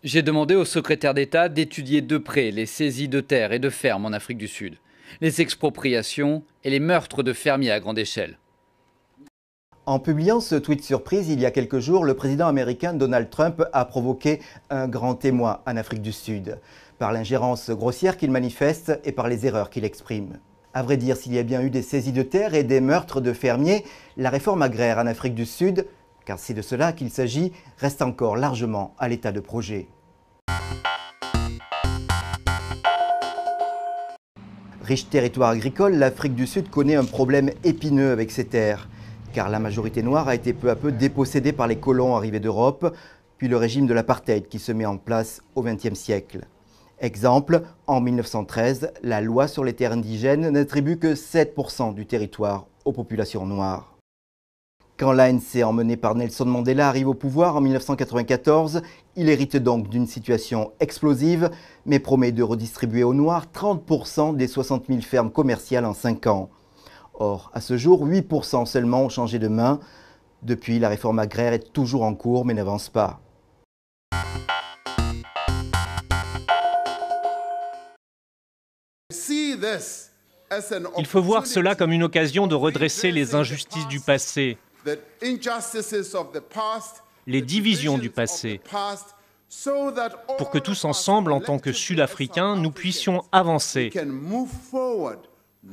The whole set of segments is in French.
J'ai demandé au secrétaire d'État d'étudier de près les saisies de terres et de fermes en Afrique du Sud, les expropriations et les meurtres de fermiers à grande échelle. En publiant ce tweet surprise il y a quelques jours, le président américain Donald Trump a provoqué un grand émoi en Afrique du Sud, par l'ingérence grossière qu'il manifeste et par les erreurs qu'il exprime. À vrai dire, s'il y a bien eu des saisies de terres et des meurtres de fermiers, la réforme agraire en Afrique du Sud, car c'est de cela qu'il s'agit, reste encore largement à l'état de projet. Riche territoire agricole, l'Afrique du Sud connaît un problème épineux avec ses terres, car la majorité noire a été peu à peu dépossédée par les colons arrivés d'Europe, puis le régime de l'apartheid qui se met en place au XXe siècle. Exemple, en 1913, la loi sur les terres indigènes n'attribue que 7% du territoire aux populations noires. Quand l'ANC, emmené par Nelson Mandela, arrive au pouvoir en 1994, il hérite donc d'une situation explosive, mais promet de redistribuer aux Noirs 30% des 60 000 fermes commerciales en 5 ans. Or, à ce jour, 8% seulement ont changé de main. Depuis, la réforme agraire est toujours en cours, mais n'avance pas. Il faut voir cela comme une occasion de redresser les injustices du passé, les divisions du passé, pour que tous ensemble, en tant que Sud-Africains, nous puissions avancer,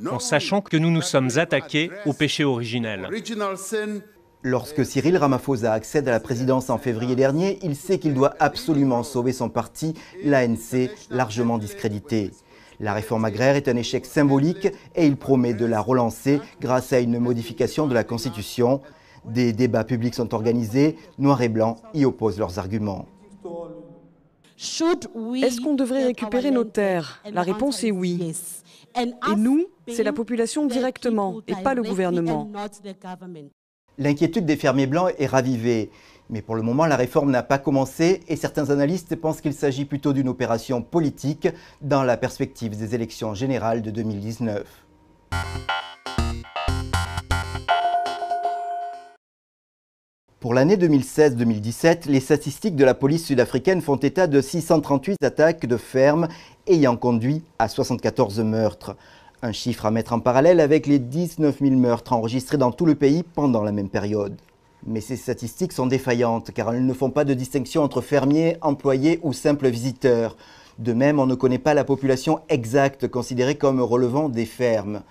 en sachant que nous nous sommes attaqués au péché originel. Lorsque Cyril Ramaphosa accède à la présidence en février dernier, il sait qu'il doit absolument sauver son parti, l'ANC, largement discrédité. La réforme agraire est un échec symbolique et il promet de la relancer grâce à une modification de la Constitution. Des débats publics sont organisés, Noir et Blanc y opposent leurs arguments. Est-ce qu'on devrait récupérer nos terres? La réponse est oui. Et nous, c'est la population directement et pas le gouvernement. L'inquiétude des fermiers blancs est ravivée. Mais pour le moment, la réforme n'a pas commencé et certains analystes pensent qu'il s'agit plutôt d'une opération politique dans la perspective des élections générales de 2019. Pour l'année 2016-2017, les statistiques de la police sud-africaine font état de 638 attaques de fermes ayant conduit à 74 meurtres. Un chiffre à mettre en parallèle avec les 19 000 meurtres enregistrés dans tout le pays pendant la même période. Mais ces statistiques sont défaillantes car elles ne font pas de distinction entre fermiers, employés ou simples visiteurs. De même, on ne connaît pas la population exacte considérée comme relevant des fermes.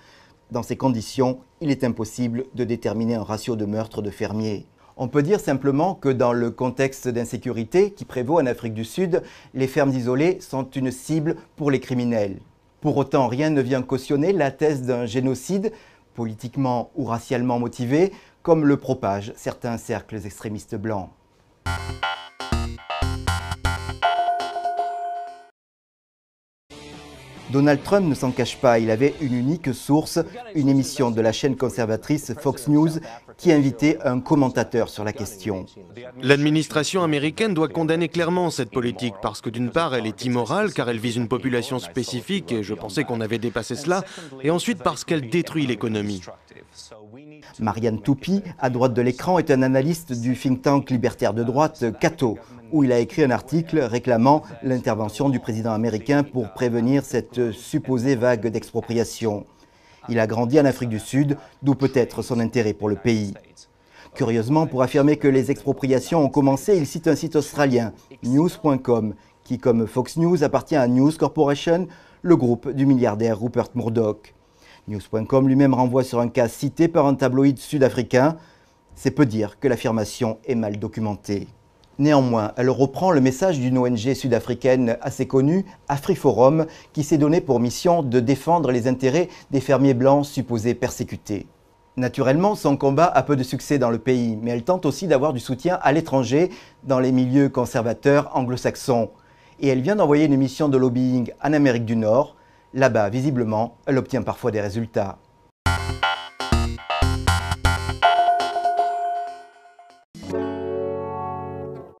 Dans ces conditions, il est impossible de déterminer un ratio de meurtres de fermiers. On peut dire simplement que dans le contexte d'insécurité qui prévaut en Afrique du Sud, les fermes isolées sont une cible pour les criminels. Pour autant, rien ne vient cautionner la thèse d'un génocide, politiquement ou racialement motivé, comme le propagent certains cercles extrémistes blancs. Donald Trump ne s'en cache pas, il avait une unique source, une émission de la chaîne conservatrice Fox News qui invitait un commentateur sur la question. L'administration américaine doit condamner clairement cette politique parce que d'une part elle est immorale car elle vise une population spécifique et je pensais qu'on avait dépassé cela, et ensuite parce qu'elle détruit l'économie. Marianne Toupy, à droite de l'écran, est un analyste du think tank libertaire de droite Cato, où il a écrit un article réclamant l'intervention du président américain pour prévenir cette supposée vague d'expropriation. Il a grandi en Afrique du Sud, d'où peut-être son intérêt pour le pays. Curieusement, pour affirmer que les expropriations ont commencé, il cite un site australien, news.com, qui, comme Fox News, appartient à News Corporation, le groupe du milliardaire Rupert Murdoch. News.com lui-même renvoie sur un cas cité par un tabloïd sud-africain. C'est peu dire que l'affirmation est mal documentée. Néanmoins, elle reprend le message d'une ONG sud-africaine assez connue, AfriForum, qui s'est donné pour mission de défendre les intérêts des fermiers blancs supposés persécutés. Naturellement, son combat a peu de succès dans le pays, mais elle tente aussi d'avoir du soutien à l'étranger, dans les milieux conservateurs anglo-saxons. Et elle vient d'envoyer une mission de lobbying en Amérique du Nord. Là-bas, visiblement, elle obtient parfois des résultats.